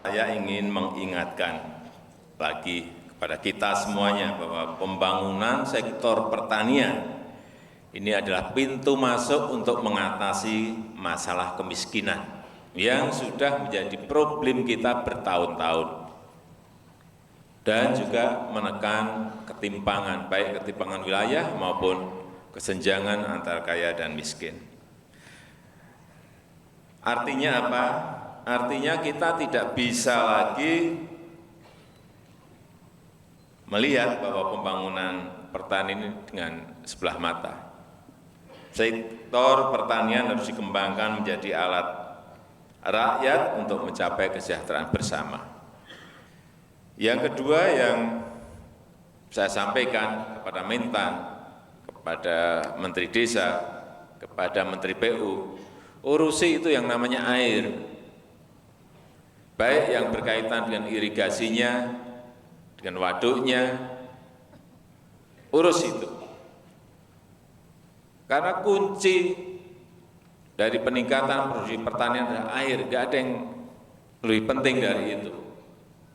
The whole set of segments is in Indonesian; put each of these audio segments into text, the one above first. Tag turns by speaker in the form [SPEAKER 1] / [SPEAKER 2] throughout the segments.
[SPEAKER 1] Saya ingin mengingatkan lagi kepada kita semuanya bahwa pembangunan sektor pertanian ini adalah pintu masuk untuk mengatasi masalah kemiskinan yang sudah menjadi problem kita bertahun-tahun dan juga menekan ketimpangan, baik ketimpangan wilayah maupun kesenjangan antara kaya dan miskin. Artinya apa? Artinya kita tidak bisa lagi melihat bahwa pembangunan pertanian ini dengan sebelah mata. Sektor pertanian harus dikembangkan menjadi alat rakyat untuk mencapai kesejahteraan bersama. Yang kedua yang saya sampaikan kepada Mentan, kepada Menteri Desa, kepada Menteri PU, urusi itu yang namanya air. Baik yang berkaitan dengan irigasinya, dengan waduknya, urus itu. Karena kunci dari peningkatan produksi pertanian adalah air, tidak ada yang lebih penting dari itu.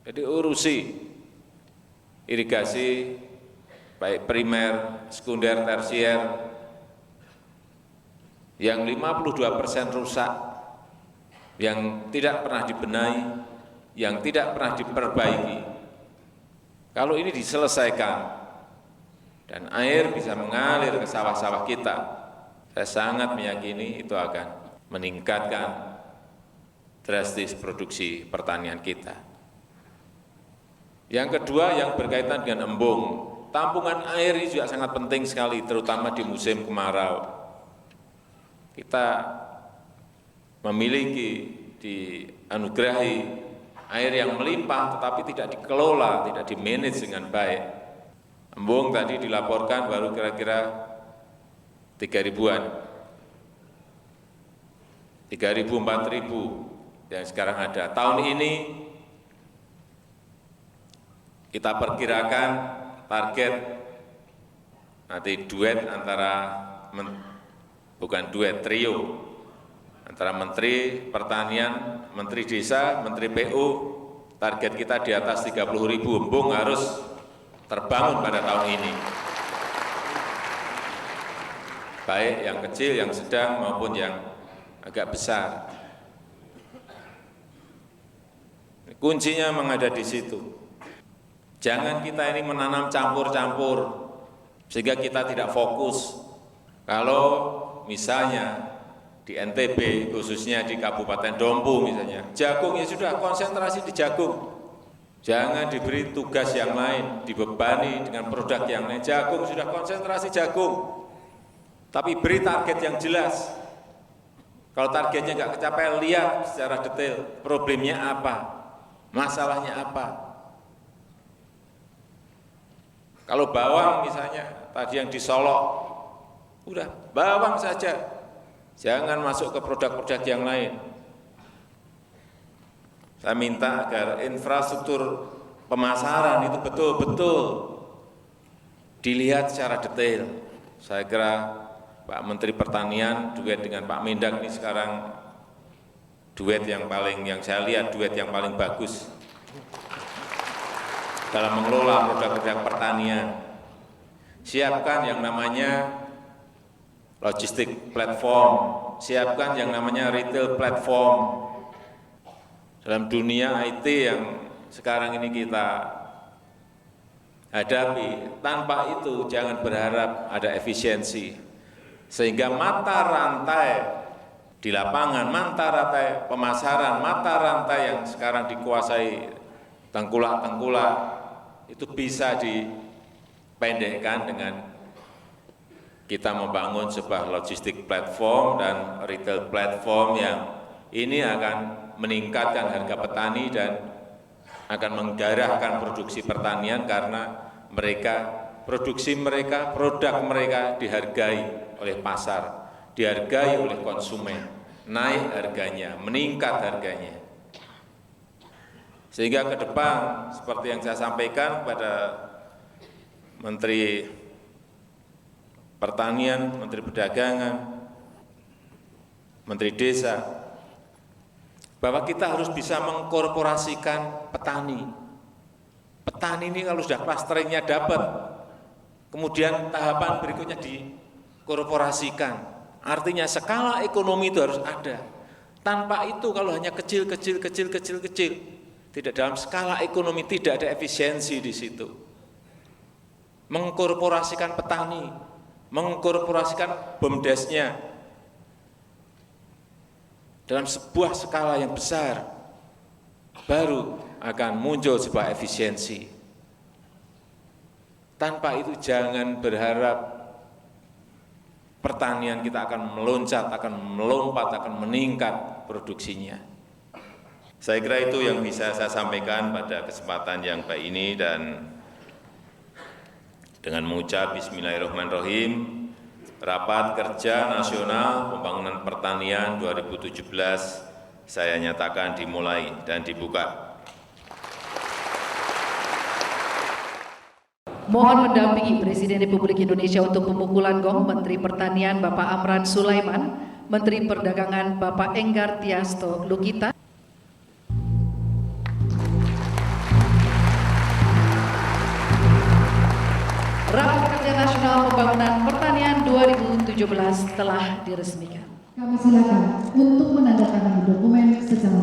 [SPEAKER 1] Jadi urusi irigasi, baik primer, sekunder, tersier, yang 52% rusak, yang tidak pernah dibenahi, yang tidak pernah diperbaiki. Kalau ini diselesaikan dan air bisa mengalir ke sawah-sawah kita, saya sangat meyakini itu akan meningkatkan drastis produksi pertanian kita. Yang kedua yang berkaitan dengan embung, tampungan air ini juga sangat penting sekali, terutama di musim kemarau. Kita memiliki, dianugerahi air yang melimpah tetapi tidak dikelola, tidak dimanage dengan baik. Embung tadi dilaporkan baru kira-kira 3.000-an, 3.000, 4.000 yang sekarang ada. Tahun ini kita perkirakan target nanti duet antara, bukan duet, trio, antara Menteri Pertanian, Menteri Desa, Menteri PU, target kita di atas 30.000 embung harus terbangun pada tahun ini. Baik yang kecil, yang sedang, maupun yang agak besar. Kuncinya memang ada di situ. Jangan kita ini menanam campur-campur, sehingga kita tidak fokus. Kalau misalnya di NTB, khususnya di Kabupaten Dompu misalnya, jagung ya sudah konsentrasi di jagung. Jangan diberi tugas yang lain, dibebani dengan produk yang lain. Jagung sudah konsentrasi jagung, tapi beri target yang jelas. Kalau targetnya nggak kecapai, lihat secara detail problemnya apa, masalahnya apa. Kalau bawang misalnya, tadi yang disolok, udah bawang saja. Jangan masuk ke produk-produk yang lain. Saya minta agar infrastruktur pemasaran itu betul-betul dilihat secara detail. Saya kira Pak Menteri Pertanian duet dengan Pak Mendak ini sekarang duet yang saya lihat duet yang paling bagus dalam mengelola produk-produk pertanian. Siapkan yang namanya logistik platform, siapkan yang namanya retail platform. Dalam dunia IT yang sekarang ini kita hadapi, tanpa itu jangan berharap ada efisiensi. Sehingga mata rantai di lapangan, mata rantai pemasaran, mata rantai yang sekarang dikuasai tengkulak-tengkulak, itu bisa dipendekkan dengan kita membangun sebuah logistik platform dan retail platform yang ini akan meningkatkan harga petani dan akan menggarahkan produksi pertanian karena produksi mereka, produk mereka dihargai oleh pasar, dihargai oleh konsumen, naik harganya, meningkat harganya. Sehingga ke depan seperti yang saya sampaikan pada Menteri Pertanian, Menteri Perdagangan, Menteri Desa, bahwa kita harus bisa mengkorporasikan petani. Petani ini kalau sudah clusteringnya dapat, kemudian tahapan berikutnya dikorporasikan. Artinya skala ekonomi itu harus ada. Tanpa itu kalau hanya kecil, tidak dalam skala ekonomi, tidak ada efisiensi di situ. Mengkorporasikan petani, mengkorporasikan BUMDes-nya dalam sebuah skala yang besar, baru akan muncul sebuah efisiensi. Tanpa itu jangan berharap pertanian kita akan meloncat, akan melompat, akan meningkat produksinya. Saya kira itu yang bisa saya sampaikan pada kesempatan yang baik ini, dan dengan mengucap Bismillahirrahmanirrahim, Rapat Kerja Nasional Pembangunan Pertanian 2017 saya nyatakan dimulai dan dibuka.
[SPEAKER 2] Mohon mendampingi Presiden Republik Indonesia untuk pemukulan gong Menteri Pertanian Bapak Amran Sulaiman, Menteri Perdagangan Bapak Enggar Tiasto Lukita. Rapat Kerja Nasional Pembangunan Pertanian 2017 telah diresmikan.
[SPEAKER 3] Kami silakan untuk menandatangani dokumen secara